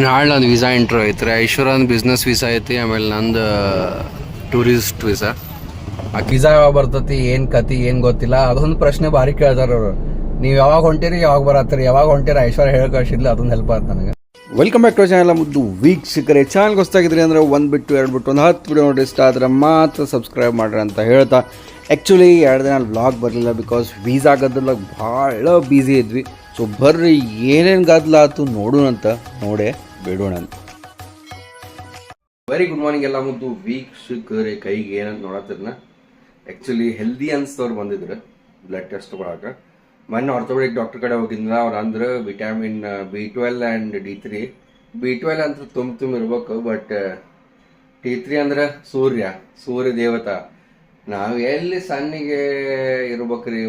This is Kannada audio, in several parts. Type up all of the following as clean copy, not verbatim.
ನಾಳೆ ನಂದು ವೀಸಾ ಇಂಟ್ರ್ಯೂ ಐತ್ರಿ. ಐಶ್ವರ್ಯಂದು ಬಿಸ್ನೆಸ್ ವೀಸಾ ಐತಿ, ಆಮೇಲೆ ನಂದು ಟೂರಿಸ್ಟ್ ವೀಸಾ. ಆ ವೀಸಾ ಯಾವಾಗ ಬರ್ತೈತಿ, ಏನು ಕತಿ ಏನು ಗೊತ್ತಿಲ್ಲ. ಅದೊಂದು ಪ್ರಶ್ನೆ ಭಾರಿ ಕೇಳ್ತಾರ ಅವರು. ನೀವು ಯಾವಾಗ ಹೊಂಟಿರಿ, ಯಾವಾಗ ಬರತ್ತೀರಿ, ಯಾವಾಗ ಹೊಂಟಿರಿ, ಐಶ್ವರ್ಯ ಹೇಳಿ ಕಳಿಸಿದ್ಲಿ, ಅದೊಂದು ಹೆಲ್ಪ್ ಆಯ್ತು ನನಗೆ. Welcome back to channel. ಮುದ್ದು ವೀಕ್ಷಕರೇ, ಚಾನಲ್ಗೆ ಹೊಸ್ತಾಗಿದ್ರಿ ಅಂದರೆ ಒಂದು ಬಿಟ್ಟು ಎರಡು ಬಿಟ್ಟು ಒಂದು 10 ವಿಡಿಯೋ ನೋಡಿ ಇಷ್ಟ ಆದರೆ ಮಾತ್ರ ಸಬ್ಸ್ಕ್ರೈಬ್ ಮಾಡ್ರಿ ಅಂತ ಹೇಳ್ತಾ, ಆ್ಯಕ್ಚುಲಿ 2 ದಿನ ವ್ಲಾಗ್ ಬರಲಿಲ್ಲ ಬಿಕಾಸ್ ವೀಸಾ ಗದ್ದಲ ಭಾಳ ಬ್ಯುಸಿ ಇದ್ವಿ. ಸೊ ಬರ್ರಿ ಏನೇನು ಗದ್ದಲ ಆಯ್ತು ನೋಡೋಣ ಅಂತ, ನೋಡೇ ಬಿಡೋಣ ಅಂತ. ವೆರಿ ಗುಡ್ ಮಾರ್ನಿಂಗ್ ಎಲ್ಲ ಮುದ್ದು ವೀಕ್ಷಕರೇ. ಕೈಗೆ ಏನಂತ ನೋಡತ್ತಿದ್ನ, ಆ್ಯಕ್ಚುಲಿ ಹೆಲ್ದಿ ಅನ್ಸ್ತವ್ರು ಬಂದಿದ್ರು ಬ್ಲಡ್ ಟೆಸ್ಟ್ ತೊಗೊಳಕ್ಕೆ. ಮೊನ್ನೆ ಆರ್ಥೋಪೆಡಿಕ್ ಡಾಕ್ಟರ್ ಕಡೆ ಹೋಗಿದ್ನ. ಅವ್ರು ಅಂದ್ರೆ vitamin B12 and D3. B12 ಅಂತ ತುಂಬ ಇರ್ಬೇಕು, ಬಟ್ T3 ಅಂದ್ರೆ ಸೂರ್ಯ ದೇವತಾ. ನಾವು ಎಲ್ಲಿ ಸಣ್ಣಿಗೆ ಇರ್ಬೇಕ್ರಿ,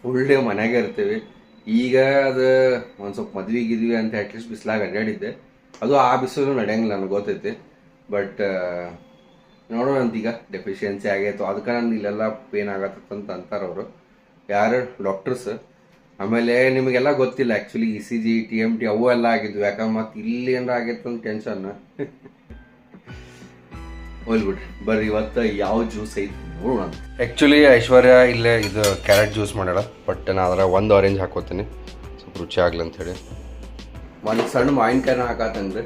ಫುಲ್ ಡೇ ಮನೆಯಾಗೆ ಇರ್ತೀವಿ. ಈಗ ಅದು ಒಂದು ಸ್ವಲ್ಪ ಮದ್ವಿಗಿದ್ವಿ ಅಂತ ಅಟ್ಲೀಸ್ಟ್ ಬಿಸಿಲಾಗ ಅಡ್ಡಾಡಿದ್ದೆ. ಅದು ಆ ಬಿಸಿಲು ನಡೆಯಂಗಿಲ್ಲ, ನನಗೆ ಗೊತ್ತೈತಿ. ಬಟ್ ನೋಡೋಣ ಅಂತೀಗ ಡೆಫಿಷಿಯನ್ಸಿ ಆಗೈತು, ಅದಕ್ಕೆ ನಂದು ಇಲ್ಲೆಲ್ಲ ಪೇನ್ ಆಗತ್ತಂತ ಅಂತಾರೆ ಅವರು ಯಾರು ಡಾಕ್ಟರ್ಸ್. ಆಮೇಲೆ ನಿಮಗೆಲ್ಲ ಗೊತ್ತಿಲ್ಲ ಆ್ಯಕ್ಚುಲಿ ECG TMT ಅವು ಎಲ್ಲ ಆಗಿದ್ವು. ಯಾಕಂದ್ರೆ ಮತ್ತೆ ಇಲ್ಲಿ ಏನಾರ ಆಗೈತೆ ಅಂತ ಟೆನ್ಷನ್. ಹೋಗ್ಬಿಡ್ರಿ ಬರ್ರಿ, ಇವತ್ತು ಯಾವ ಜ್ಯೂಸ್ ಐತಿ ನೋಡೋಣ. ಆ್ಯಕ್ಚುಲಿ ಐಶ್ವರ್ಯ ಇಲ್ಲೇ ಇದು ಕ್ಯಾರೆಟ್ ಜ್ಯೂಸ್ ಮಾಡ್ಯಾಳ, ಬಟ್ ನಾನು ಅದರ ಒಂದು ಆರೆಂಜ್ ಹಾಕೋತೀನಿ ಸ್ವಲ್ಪ ರುಚಿ ಆಗ್ಲಿ ಅಂಥೇಳಿ. ಒಂದು ಸಣ್ಣ ಮಾವಿನಕಾಯಿನ ಹಾಕತ್ತಂದ್ರೆ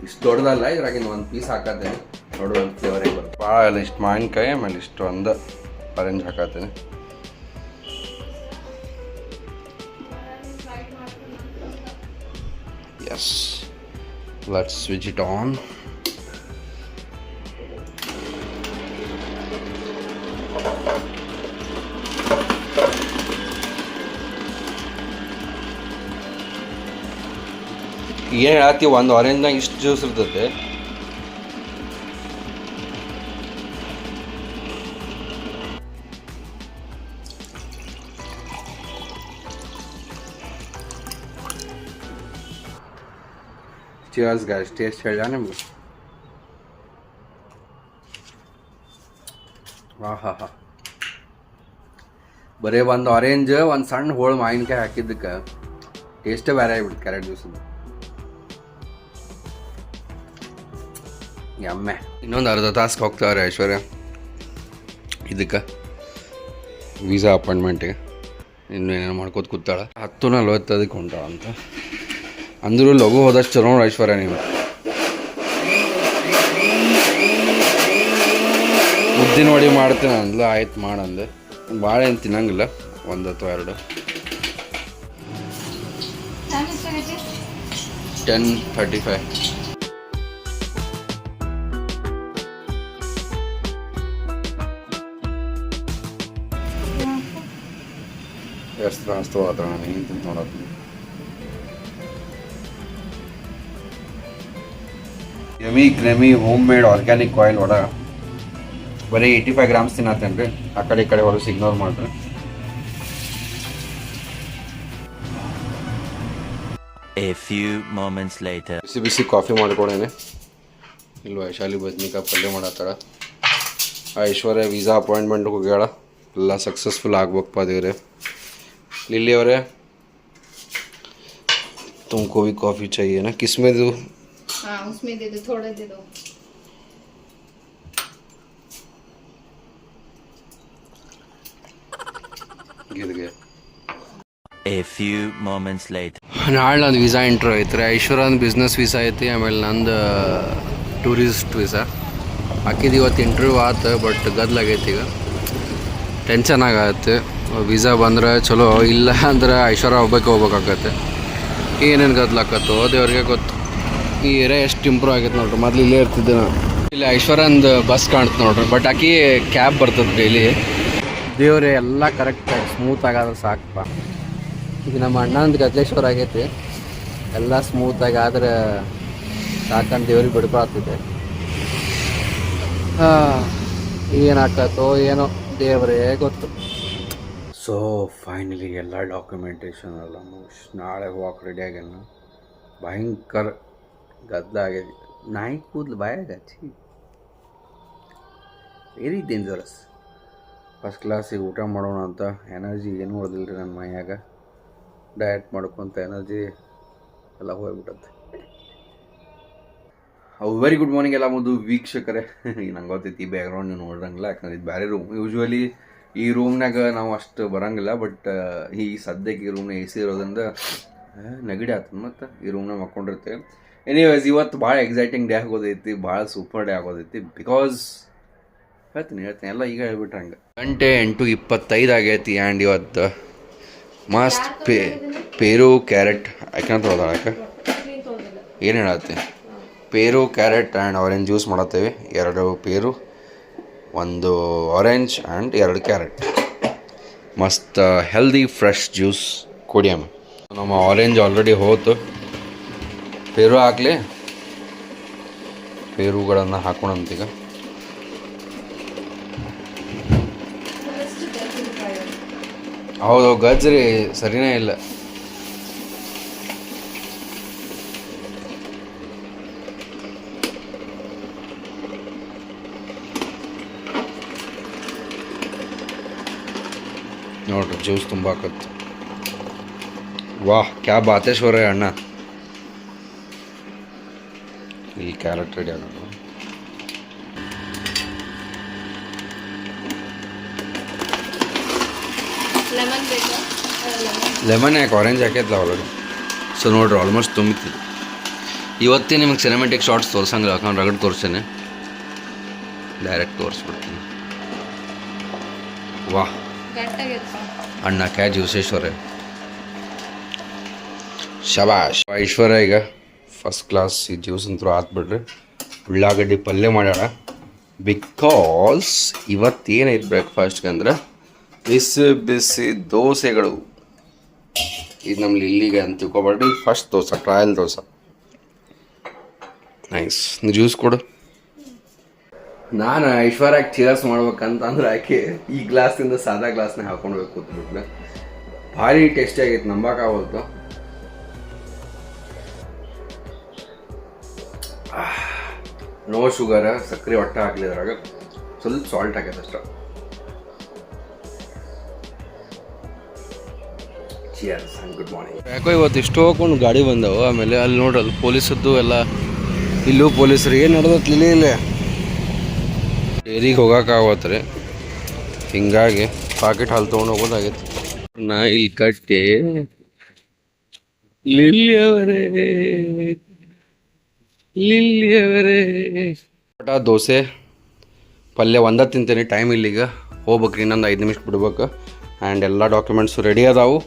ಇಷ್ಟು ದೊಡ್ಡದಲ್ಲ, ಇದ್ರಾಗಿನ ಒಂದು ಪೀಸ್ ಹಾಕತ್ತೇನೆ. ನೋಡುವ ಒಂದು ಫ್ಲೇವರ್ ಆಗಿ ಬರುತ್ತೆ. ಭಾಳ ಎಲ್ಲ ಇಷ್ಟು ಮಾವಿನಕಾಯಿ, ಆಮೇಲೆ ಇಷ್ಟು ಒಂದು orange ಹಾಕತ್ತೇನೆ. Yes, let's switch it on. ಏನು ಹೇಳತ್ತೀವಿ, ಒಂದು ಆರೆಂಜ್ನಾಗ ಇಷ್ಟು ಜ್ಯೂಸ್ ಇರ್ತೈತೆ. Cheers guys, ಟೇಸ್ಟ್ ಹೇಳ ನಿಮ್ಗೆ. ಹಾ ಬರೀ ಒಂದು ಆರೆಂಜ್ ಒಂದು ಸಣ್ಣ ಹೋಳು ಮಾವಿನಕಾಯಿ ಹಾಕಿದ್ದಕ್ಕೆ ಟೇಸ್ಟೇ ಬೇರೆ ಆಗಿಬಿಡ್ತು ಕ್ಯಾರೆಟ್ ಜ್ಯೂಸದ್ದು. ಎಮ್ಮೆ ಇನ್ನೊಂದು ಅರ್ಧ ತಾಸ್ಗೆ ಹೋಗ್ತಾವ್ರೆ ಐಶ್ವರ್ಯ ಇದಕ್ಕೆ ವೀಸಾ ಅಪಾಯಿಂಟ್ಮೆಂಟಿಗೆ. ಇನ್ನೂ ಏನೇನು ಮಾಡ್ಕೋತ ಕೂತಾಳ. 10:40 ಹೊಂಟಾಳ ಅಂತ ಅಂದರೂ ಲಘು ಹೋದಷ್ಟು ಚಲೋ ನೋಡಿ ಐಶ್ವರ್ಯ. ನೀವು ಉದ್ದಿನ ವಡೆ ಮಾಡ್ತೀನಿ ಅಂದ್ಲು, ಆಯ್ತು ಮಾಡಂದೆ. ಭಾಳ ಏನು ತಿನ್ನಂಗಿಲ್ಲ, 1 ಅಥವಾ 2. 10:35. ಎಷ್ಟು ತ್ರಾಸ ತೊಗೊಳತ್ತ ನಾನು ಏನು ತಿಂತ ನೋಡತ್ತೀನಿ. Yummy creamy homemade organic oil vada ಬರೀ 85 ಗ್ರಾಮ್ಸ್ ತಿನ್ನತ್ತೇನೆ ರೀ. ಆ ಕಡೆ ಈ ಕಡೆ ಹೊರಗೆ ಇಗ್ನೋರ್ ಮಾಡ್ರಿ. A few moments later. ಬಿಸಿ ಕಾಫಿ ಮಾಡ್ಕೊಳೇನೆ. ಇಲ್ಲಿ ವೈಶಾಲಿ ಬದ್ನಿಕಾಯಿ ಪಲ್ಯ ಮಾಡತ್ತಾಳ. ಐಶ್ವರ್ಯ ವೀಸಾ ಅಪಾಯಿಂಟ್ಮೆಂಟ್ಗೆ ಹೋಗ್ಯಾಳ. ಎಲ್ಲ ಸಕ್ಸಸ್ಫುಲ್ ಆಗ್ಬೇಕಪ್ಪ ದೇವ್ರೆ. लिली और तुमको भी कॉफ़ी चाहिए ना, किसमें दूँ? हाँ उसमें दे दो, थोड़ा दे दो. गिर गया. A few moments later. ನಾಳೆ ನಂದು ವೀಸಾ ಇಂಟ್ರ್ಯೂ ಐತ್ರಿ. ಐಶ್ವರ್ಯಂದು ಬಿಸ್ನೆಸ್ ವೀಸಾ ಐತಿ, ಆಮೇಲೆ ನಂದು ಟೂರಿಸ್ಟ್ ವೀಸಾ ಹಾಕಿದ್ದು. ಇವತ್ತು ಇಂಟ್ರ್ಯೂ ಆಯ್ತು, ಬಟ್ ಗದ್ದಲಾಗೈತಿ. ಈಗ ಟೆನ್ಷನ್ ಆಗತ್ತೆ. ವೀಸಾ ಬಂದ್ರೆ ಚಲೋ, ಇಲ್ಲ ಅಂದ್ರೆ ಐಶ್ವರ್ಯ ಹೋಗ್ಬೇಕಾಗತ್ತೆ. ಏನೇನು ಗದ್ದಲಾಕತ್ತೋ ದೇವ್ರಿಗೆ ಗೊತ್ತು. ಈ ಏರಿಯಾ ಎಷ್ಟು ಇಂಪ್ರೂವ್ ಆಗೈತೆ ನೋಡ್ರಿ. ಮೊದಲು ಇಲ್ಲೇ ಇರ್ತಿದ್ದೆ ನಾನು. ಇಲ್ಲಿ ಐಶ್ವರ್ಯಂದು ಬಸ್ ಕಾಣ್ತು ನೋಡ್ರಿ, ಬಟ್ ಆಕಿ ಕ್ಯಾಬ್ ಬರ್ತದೆ ಡೈಲಿ. ದೇವ್ರೆ ಎಲ್ಲ ಕರೆಕ್ಟಾಗಿ ಸ್ಮೂತ್ ಆಗಾದ್ರೆ ಸಾಕಪ್ಪ. ಈಗ ನಮ್ಮ ಅಣ್ಣಂದು ಗದ್ಲೇಶ್ವರ ಆಗೈತಿ, ಎಲ್ಲ ಸ್ಮೂತಾಗಿ ಆದ್ರೆ ಸಾಕಂತ ದೇವ್ರಿಗೆ ಬಿಡ್ಕೊಳ್ತಿದ್ದೆ. ಏನಾಕತ್ತೋ ಏನೋ ದೇವರೇ ಗೊತ್ತು. ಸೊ ಫೈನಲಿ ಎಲ್ಲ ಡಾಕ್ಯುಮೆಂಟೇಷನ್ ಎಲ್ಲ ನಾಳೆ ಹೋಗಕ್ಕೆ ರೆಡಿ ಆಗ್ಯಾನ. ಭಯಂಕರ ಗದ್ದಲ ಆಗ್ಯದ. ನಾಯಿ ಕೂದಲು ಬಾಯಾಗ ಹಚ್ಚಿ ವೆರಿ ಡೇಂಜರಸ್. ಫಸ್ಟ್ ಕ್ಲಾಸಿಗೆ ಊಟ ಮಾಡೋಣ ಅಂತ ಎನರ್ಜಿ ಏನು ಉಳಿದಿಲ್ಲ ರೀ ನನ್ನ ಮೈಯಾಗ. ಡಯಟ್ ಮಾಡ್ಕೊತ ಎನರ್ಜಿ ಎಲ್ಲ ಹೋಗ್ಬಿಟ್ಟತ್ತೆ. ವೆರಿ ಗುಡ್ ಮಾರ್ನಿಂಗ್ ಎಲ್ಲ ಮುದ್ದು ವೀಕ್ಷಕರೇ. ನಂಗೆ ಗೊತ್ತೈತಿ ಈ ಬ್ಯಾಕ್ಗ್ರೌಂಡ್ ನೀವು ನೋಡ್ರಂಗಿಲ್ಲ, ಯಾಕಂದ್ರೆ ಇದು ಬೇರೆ ರೂಮ್. ಯೂಶ್ವಲಿ ಈ ರೂಮ್ನಾಗ ನಾವು ಅಷ್ಟು ಬರೋಂಗಿಲ್ಲ, ಬಟ್ ಈ ಸದ್ಯಕ್ಕೆ ಈ ರೂಮ್ನ ಎ ಸಿ ಇರೋದ್ರಿಂದ ನೆಗಡಿ ಆಗ್ತದೆ ಮತ್ತು ಈ ರೂಮ್ನಾಗ ಮಕ್ಕೊಂಡಿರ್ತೇವೆ. ಎನಿವೇಸ್, ಇವತ್ತು ಭಾಳ ಎಕ್ಸೈಟಿಂಗ್ ಡೇ ಆಗೋದೈತಿ, ಭಾಳ ಸೂಪರ್ ಡೇ ಆಗೋದೈತಿ. ಬಿಕಾಸ್ ಹೇಳ್ತೀನಿ ಎಲ್ಲ ಈಗ ಹೇಳ್ಬಿಟ್ರೆ ಹಂಗೆ. ಗಂಟೆ 8:25 ಆಗೈತಿ. ಆ್ಯಂಡ್ ಇವತ್ತು ಮಸ್ತ್ ಪೇರು ಕ್ಯಾರೆಟ್ ಯಾಕೆ ತೊಗೊಳಕ್ಕೆ ಏನು ಹೇಳತ್ತೆ, ಪೇರು ಕ್ಯಾರೆಟ್ ಆ್ಯಂಡ್ ಆರೆಂಜ್ ಜ್ಯೂಸ್ ಮಾಡತ್ತೇವೆ. 2 ಪೇರು, 1 ಆರೆಂಜ್ ಆ್ಯಂಡ್ 2 ಕ್ಯಾರೆಟ್. ಮಸ್ತ್ ಹೆಲ್ದಿ ಫ್ರೆಶ್ ಜ್ಯೂಸ್ ಕುಡಿಯಮ್ಮ. ನಮ್ಮ ಆರೆಂಜ್ ಆಲ್ರೆಡಿ ಹೋತು. ಪೇರು ಹಾಕಲಿ, ಪೇರುಗಳನ್ನು ಹಾಕೋಣಂತೀಗ. ಹೌದು, ಗಜ್ರಿ ಸರಿನೇ ಇಲ್ಲ. ನೋಡ್ರಿ ಜ್ಯೂಸ್ ತುಂಬ ಹಾಕತ್ತು. ವಾಹ್, ಕ್ಯಾ ಬಾತೇಶ್ವರ ಅಣ್ಣ. ಇಲ್ಲಿ ಕ್ಯಾರೆಟ್ ರೆಡಿ ಆಗೋದು. ಲೆಮನ್ ಯಾಕೆ, ಆರೆಂಜ್ ಹಾಕೈತಲ್ಲ ಆಲ್ರೆಡಿ. ಸೊ ನೋಡ್ರಿ, ಆಲ್ಮೋಸ್ಟ್ ತುಂಬಿತಿದೆ. ಇವತ್ತೇ ನಿಮಗೆ ಸಿನಿಮ್ಯಾಟಿಕ್ ಶಾರ್ಟ್ಸ್ ತೋರ್ಸಂಗಿಲ್ಲ, ಯಾಕಂದ್ರೆ ರಗಡ್ ತೋರಿಸ್ತೇನೆ, ಡೈರೆಕ್ಟ್ ತೋರಿಸ್ಬಿಡ್ತೀನಿ. ವಾಹ್ ಅಣ್ಣ, ಕ್ಯಾ ಜ್ಯೂಸೇಶ್ವರ, ಶಬಾಷ್. ಐಶ್ವರ್ಯ ಈಗ ಫಸ್ಟ್ ಕ್ಲಾಸ್ ಈ ಜ್ಯೂಸ್ ಅಂತೂ ಹಾಕ್ಬಿಡ್ರಿ. ಉಳ್ಳಾಗಡ್ಡಿ ಪಲ್ಯ ಮಾಡ್ಯಾಳ. ಬಿಕಾಸ್ ಇವತ್ತೇನೈತೆ ಬ್ರೇಕ್ಫಾಸ್ಟ್ಗೆ ಅಂದ್ರೆ ಬಿಸಿ ಬಿಸಿ ದೋಸೆಗಳು. ಇದು ನಮ್ಮ ಇಲ್ಲಿಗೆ ಅಂತ ತಿಳ್ಕೊಬೇಡ್ರಿ. First dosa, trial dosa. Nice. Juice ಕೊಡು. ನಾನು ಐಶ್ವರ್ಯಾಗಿ ಚೇರ್ಸ್ ಮಾಡ್ಬೇಕಂತಂದ್ರೆ ಆಕೆ ಈ ಗ್ಲಾಸಿಂದ ಸಾದಾ ಗ್ಲಾಸ್ನ ಹಾಕೊಂಡ್ಬೇಕು ಕೂತ್ಬಿಟ್ಲೆ. ಭಾರಿ ಟೇಸ್ಟಿ ಆಗೈತೆ, ನಂಬಕ್ಕಾಗೋದು. ನೋ ಶುಗರ್, ಸಕ್ಕರೆ ಒಟ್ಟ ಹಾಕ್ಲಿದ್ರಾಗ ಸ್ವಲ್ಪ ಸಾಲ್ಟ್ ಹಾಕೈತೆ ಅಷ್ಟ. Cheers and good morning. ಯಾಕೋ ಇವತ್ತು ಇಷ್ಟು ಹೋಗ್ಕೊಂಡು ಗಾಡಿ ಬಂದವು. ಆಮೇಲೆ ಅಲ್ಲಿ ನೋಡ್ರಿ, ಅಲ್ಲಿ ಪೊಲೀಸದ್ದು ಎಲ್ಲ, ಇಲ್ಲೂ ಪೊಲೀಸರು ಏನು ನಡೆದತ್ ಇಲ್ಲಿ ಡೇರಿಗೆ ಹೋಗೋಕ್ಕಾಗತ್ತೆ ರೀ. ಹಿಂಗಾಗಿ ಪಾಕೆಟ್ ಹಾಲು ತೊಗೊಂಡು ಹೋಗೋದಾಗೈತೆ. ನಾ ಇಲ್ಲಿ ಕಟ್ಟಿ ಲಿಲ್ಲಿಯವರೇ ದೋಸೆ ಪಲ್ಯ ಒಂದ ತಿಂತೇನೆ. ಟೈಮ್ ಇಲ್ಲಿಗ ಹೋಗ್ಬೇಕ್ರಿ, ಇನ್ನೊಂದು 5 ನಿಮಿಷ ಬಿಡ್ಬೇಕು. ಆ್ಯಂಡ್ ಎಲ್ಲ ಡಾಕ್ಯುಮೆಂಟ್ಸು ರೆಡಿ ಅದಾವು.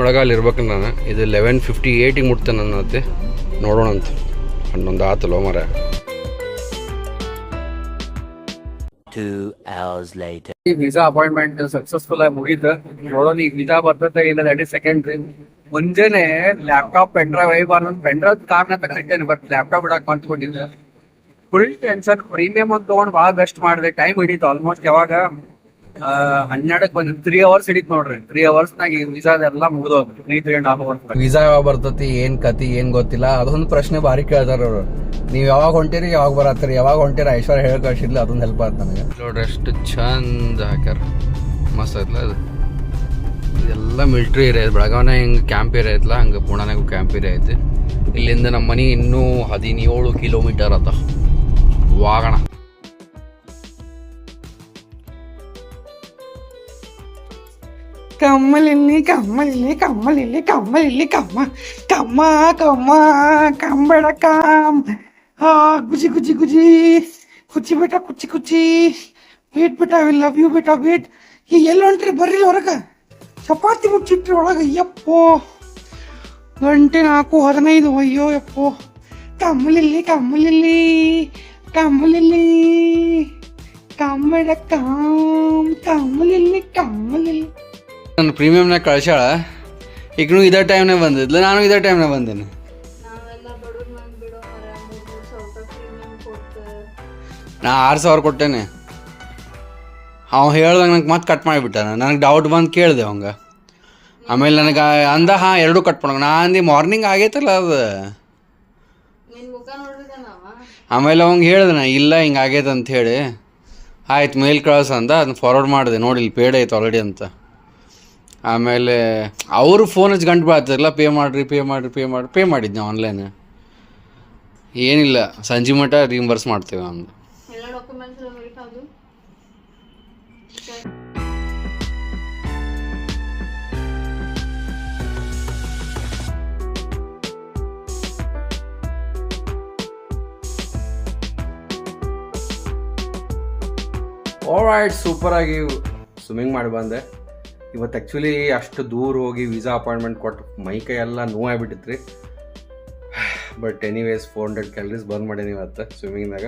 ಒಳಗೆ ಅಲ್ಲಿ ಇರ್ಬೇಕು ನಾನು. ಇದು 11:58 ಮುಟ್ತೇನೆ ನನ್ನ ಅತ್ತೆ. ನೋಡೋಣ ಅಂತ ಹನ್ನೊಂದು ಆತಲ್ಲೋ ಮರ. 2 hours later. ಈ ವೀಸಾ ಅಪಾಯಿಂಟ್ಮೆಂಟ್ ಸಕ್ಸಸ್ಫುಲ್ ಆಗಿ ಮುಗಿತು. ನೋಡೋಣ ಈಗ ವೀಸಾ ಬರ್ತದೆ ಇಲ್ಲ, ದಟ್ ಇಸ್ ಸೆಕೆಂಡ್ರಿ. ಮುಂಜಾನೆ ಲ್ಯಾಪ್ಟಾಪ್ ಪೆನ್ಡ್ರೈವ್ ಪೆನ್ಡ್ರೈವ್ ಕಾರಣ ತಗೊಂಡಿದ್ದೇನೆ, ಬಟ್ ಲ್ಯಾಪ್ಟಾಪ್ ಇಡಕ್ ಬಂದ್ಕೊಂಡಿದ್ದೆ. Full tension. ಪ್ರೀಮಿಯಂ ಅಂತ ತೊಗೊಂಡು ಭಾಳ ಬೆಸ್ಟ್ ಮಾಡಿದೆ. ಟೈಮ್ ಹಿಡಿತು ಆಲ್ಮೋಸ್ಟ್. ಯಾವಾಗ 12ಕ್ಕೆ ಬಂದು 3 hours ಹಿಡಿತು ನೋಡ್ರಿ. 3 hours ವೀಸಾದೆಲ್ಲ ಮುಗಿದೋದು. 3.5 hours. ವೀಸಾ ಯಾವಾಗ ಬರ್ತತಿ, ಏನ್ ಕತಿ ಏನ್ ಗೊತ್ತಿಲ್ಲ. ಅದೊಂದು ಪ್ರಶ್ನೆ ಭಾರಿ ಕೇಳ್ತಾರ ಅವರು. ನೀವು ಯಾವಾಗ ಹೊಂಟಿರಿ, ಯಾವಾಗ ಬರತ್ತೀರಿ, ಯಾವಾಗ ಹೊಂಟಿರಿ. ಐಶ್ವರ್ಯ ಹೇಳಿ ಕಳ್ಸಿದ್ಲ, ಅದೊಂದು ಹೆಲ್ಪ್ ಆಯ್ತು ನನಗೆ. ನೋಡ್ರಿ ಎಷ್ಟು ಚಂದ ಹಾಕ್ಯಾರ, ಮಸ್ತ್ ಆಯ್ತಲ್ಲ ಅದು. ಇದೆಲ್ಲ ಮಿಲ್ಟ್ರಿ ಏರಿಯಾ. ಬೆಳಗಾವಿನ ಹಿಂಗೆ ಕ್ಯಾಂಪ್ ಏರಿಯಾ ಐತಲ್ಲ, ಹಂಗೆ ಪುಣಾನಾಗೂ ಕ್ಯಾಂಪ್ ಏರಿಯಾ ಐತಿ. ಇಲ್ಲಿಂದ ನಮ್ಮ ಮನೆ ಇನ್ನೂ 17 ಕಿಲೋಮೀಟರ್ ಆತ. ವಾಗಣ ಕಮ್ಮಲಿಲ್ಲಿ ಕಮ್ಮಲಿಲ್ಲಿ ಕಮ್ಮಲಿಲ್ಲಿ ಕಮ್ಮಲಿಲ್ಲಿ ಕಮ್ಮ ಕಮ್ಮ ಕಮ್ಮ ಕಂಬೇಡ ಕಾಮ್. ಗುಜಿ ಗುಜಿ ಗುಜಿ ಕುಚ್ಚಿ ಬೇಟ ಕುಚ್ಚಿ ಕುಚ್ಚಿ. ವೇಟ್ ಬೇಟ, ಐ ಲವ್ ಯು ಬೇಟ, ವೇಟ್. ಈಗ ಎಲ್ಲ ಹೊಂಟ್ರಿ, ಬರ್ರಿ ಹೊರಗೆ. ಚಪಾತಿ ಮುಚ್ಚಿಟ್ರಿ ಒಳಗೆ. ಯಪ್ಪೋ, 4:15. ಅಯ್ಯೋ ಯಪ್ಪೋ. ಕಮ್ಮಲಿಲ್ಲಿ ಕಮ್ಮಲಿಲ್ಲಿ ಕಮ್ಮಲಿಲ್ಲಿ ಕಂಬೇಡ ಕಾಮ್ ಕಮ್ಮಲಿಲ್ಲಿ ಕಮ್ಮಲಿಲ್ಲಿ. ನನ್ನ ಪ್ರೀಮಿಯಮ್ನಾಗ ಕಳ್ಸ್ಯಾಳ. ಈಗನೂ ಇದೇ ಟೈಮ್ನಾಗ ಬಂದಿದ್ಲ, ನಾನು ಇದೇ ಟೈಮ್ನಾಗ ಬಂದೇನೆ. ನಾ 6,000 ಕೊಟ್ಟೇನೆ. ಅವ ಹೇಳ್ದಂಗೆ ನಂಗೆ ಮತ್ತೆ ಕಟ್ ಮಾಡಿಬಿಟ್ಟಾನ. ನನಗೆ ಡೌಟ್ ಬಂದು ಕೇಳಿದೆ ಅವಂಗ. ಆಮೇಲೆ ನನಗೆ ಅಂದ 2 ಕಟ್ ಮಾಡೋಣ. ನಾ ಅಂದು ಮಾರ್ನಿಂಗ್ ಆಗೈತಲ್ಲ ಅದು. ಆಮೇಲೆ ಅವಂಗೆ ಹೇಳ್ದೆ ನಾ, ಇಲ್ಲ ಹಿಂಗೆ ಆಗೈತೆ ಅಂತ ಹೇಳಿ. ಆಯ್ತು ಮೇಲ್ ಕಳ್ಸ ಅಂದ. ಅದನ್ನ ಫಾರ್ವರ್ಡ್ ಮಾಡಿದೆ. ನೋಡಿ ಇಲ್ಲಿ ಪೇಡ್ ಐತೆ ಆಲ್ರೆಡಿ ಅಂತ. ಆಮೇಲೆ ಅವರು ಫೋನ್ ಹಚ್ಚಿ ಗಂಟು ಬೀಳ್ತಿರಲ್ಲ, ಪೇ ಮಾಡಿರಿ ಪೇ ಮಾಡಿರಿ ಪೇ ಮಾಡಿದ್ದೆ ಆನ್ಲೈನ್. ಏನಿಲ್ಲ ಸಂಜೆ ಮಟ್ಟ ರೀಂಬರ್ಸ್ ಮಾಡ್ತೇವೆ ಒಂದು. ಎಲ್ಲ ಡಾಕ್ಯುಮೆಂಟ್ಸ್ ಎಲ್ಲ ವೆರಿಫೈ ಆದವು. ಆಲ್ರೈಟ್, ಸೂಪರಾಗಿ ಸ್ವಿಮ್ಮಿಂಗ್ ಮಾಡಿ ಬಂದೆ. ಇವತ್ತು ಆ್ಯಕ್ಚುಲಿ ಅಷ್ಟು ದೂರ ಹೋಗಿ ವೀಸಾ ಅಪಾಯಿಂಟ್ಮೆಂಟ್ ಕೊಟ್ಟು ಮೈ ಕೈ ಎಲ್ಲ ನೋವಾಗಿಬಿಟ್ಟಿತ್ತು ರೀ. ಬಟ್ ಎನಿವೇಸ್ 400 ಕ್ಯಾಲರೀಸ್ ಬರ್ನ್ ಮಾಡೀನಿ ಇವತ್ತು ಸ್ವಿಮ್ಮಿಂಗ್ನಾಗ.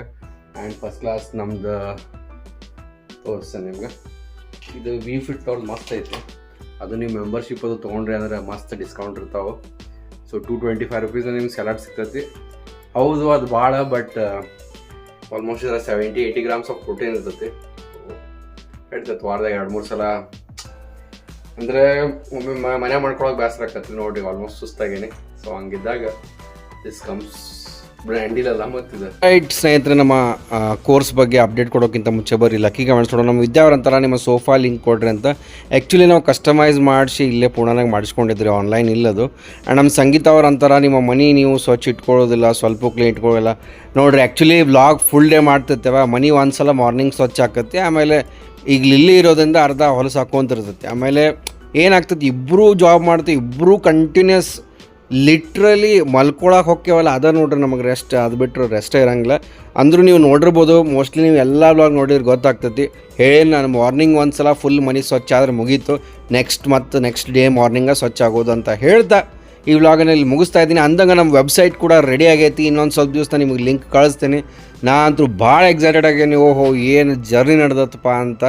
ಆ್ಯಂಡ್ ಫಸ್ಟ್ ಕ್ಲಾಸ್ ನಮ್ದು ತೋರಿಸ್ತೇನೆ ನಿಮ್ಗೆ. ಇದು ವಿ-ಫಿಟ್ ಅವ್ರು ಮಸ್ತ್ ಐತಿ. ಅದು ನೀವು ಮೆಂಬರ್ಶಿಪ್ ಅದು ತೊಗೊಂಡ್ರಿ ಅಂದ್ರೆ ಮಸ್ತ್ ಡಿಸ್ಕೌಂಟ್ ಇರ್ತಾವೆ. ಸೊ 225 ರುಪೀಸ್ ನಿಮ್ಗೆ ಸಲಾಡ್ ಸಿಗ್ತೈತಿ. ಹೌದು, ಅದು ಭಾಳ, ಬಟ್ ಆಲ್ಮೋಸ್ಟ್ ಇದರ 70-80 ಗ್ರಾಮ್ಸ್ ಆಫ್ ಪ್ರೋಟೀನ್ ಇರ್ತೈತಿ. ಹೇಳ್ತೈತೆ ವಾರದಾಗ 2-3 ಸಲ. ಅಂದರೆ ಒಮ್ಮೆ ಮನೆ ಮಾಡ್ಕೊಳಕ್ಕೆ ಬೇಸರ ಆಕತ್ರಿ ನೋಡ್ರಿ, ಆಲ್ಮೋಸ್ಟ್ ಸುಸ್ತಾಗೇನೆ. ಸೊ ಹಂಗಿದ್ದಾಗ ದಿಸ್ ಕಮ್ಸ್ ಬ್ರ್ಯಾಂಡಿಲಲ್ಲ ಮತ್ತಿದೆ. ರೈಟ್ ಸ್ನೇಹಿತರೆ, ನಮ್ಮ ಕೋರ್ಸ್ ಬಗ್ಗೆ ಅಪ್ಡೇಟ್ ಕೊಡೋಕ್ಕಿಂತ ಮುಂಚೆ ಬರ್ರಿ ಲಕ್ಕಿ ಕಮೆಂಟ್ಸ್ ಕೊಡೋ. ನಮ್ಮ ವಿದ್ಯಾವರಂತರ ನಿಮ್ಮ ಸೋಫಾ ಲಿಂಕ್ ಕೊಡ್ರಿ ಅಂತ. ಆ್ಯಕ್ಚುಲಿ ನಾವು ಕಸ್ಟಮೈಸ್ ಮಾಡಿಸಿ ಇಲ್ಲೇ ಪುಣೆನಾಗ ಮಾಡಿಸ್ಕೊಂಡಿದ್ರಿ, ಆನ್ಲೈನ್ ಇಲ್ಲದು. ಆ್ಯಂಡ್ ನಮ್ಮ ಸಂಗೀತ ಅವ್ರ ಅಂತಾರ ನಿಮ್ಮ ಮನೆ ನೀವು ಸ್ವಚ್ಛ ಇಟ್ಕೊಳ್ಳೋದಿಲ್ಲ, ಸ್ವಲ್ಪ ಕ್ಲೀನ್ ಇಟ್ಕೊಳ್ಳೋಲ್ಲ. ನೋಡಿರಿ, ಆ್ಯಕ್ಚುಲಿ ವ್ಲಾಗ್ ಫುಲ್ ಡೇ ಮಾಡ್ತಿರ್ತೇವೆ. ಮನೆ ಒಂದು ಸಲ ಮಾರ್ನಿಂಗ್ ಸ್ವಚ್ಛ ಆಕತ್ತೆ, ಆಮೇಲೆ ಈಗ ಇಲ್ಲಿ ಇರೋದ್ರಿಂದ ಅರ್ಧ ಹೊಲಸು ಹಾಕೊಂತಿರ್ತೈತಿ. ಆಮೇಲೆ ಏನಾಗ್ತದೆ, ಇಬ್ಬರೂ ಜಾಬ್ ಮಾಡ್ತೀವಿ, ಇಬ್ಬರೂ ಕಂಟಿನ್ಯೂಸ್ ಲಿಟ್ರಲಿ ಮಲ್ಕೊಳಕ್ಕೆ ಹೋಗ್ತೇವಲ್ಲ, ಅದ ನೋಡ್ರಿ ನಮಗೆ ರೆಸ್ಟ್. ಅದು ಬಿಟ್ಟರೆ ರೆಸ್ಟೇ ಇರೋಂಗಿಲ್ಲ. ಅಂದರೂ ನೀವು ನೋಡಿರ್ಬೋದು, ಮೋಸ್ಟ್ಲಿ ನೀವು ಎಲ್ಲ ವ್ಲಾಗ್ ನೋಡಿದ್ರೆ ಗೊತ್ತಾಗ್ತೈತಿ. ಹೇಳಿ ನಾನು ಮಾರ್ನಿಂಗ್ ಒಂದು ಸಲ ಫುಲ್ ಮನೆ ಸ್ವಚ್ಛ ಆದರೆ ಮುಗೀತು, ನೆಕ್ಸ್ಟ್ ಡೇ ಮಾರ್ನಿಂಗ ಸ್ವಚ್ಛ ಆಗೋದು ಅಂತ ಹೇಳ್ತಾ ಈ ವ್ಲಾಗನ್ನ ಇಲ್ಲಿ ಮುಗಿಸ್ತಾ ಇದ್ದೀನಿ. ಅಂದಂಗೆ ನಮ್ಮ ವೆಬ್ಸೈಟ್ ಕೂಡ ರೆಡಿ ಆಗೈತಿ. ಇನ್ನೊಂದು ಸ್ವಲ್ಪ ದಿವಸ ನಿಮಗೆ ಲಿಂಕ್ ಕಳಿಸ್ತೀನಿ. ನಾ ಅಂತೂ ಭಾಳ ಎಕ್ಸೈಟೆಡ್ ಆಗೇನಿ. ಓಹೋ, ಏನು ಜರ್ನಿ ನಡೆದತ್ತಪ್ಪ ಅಂತ.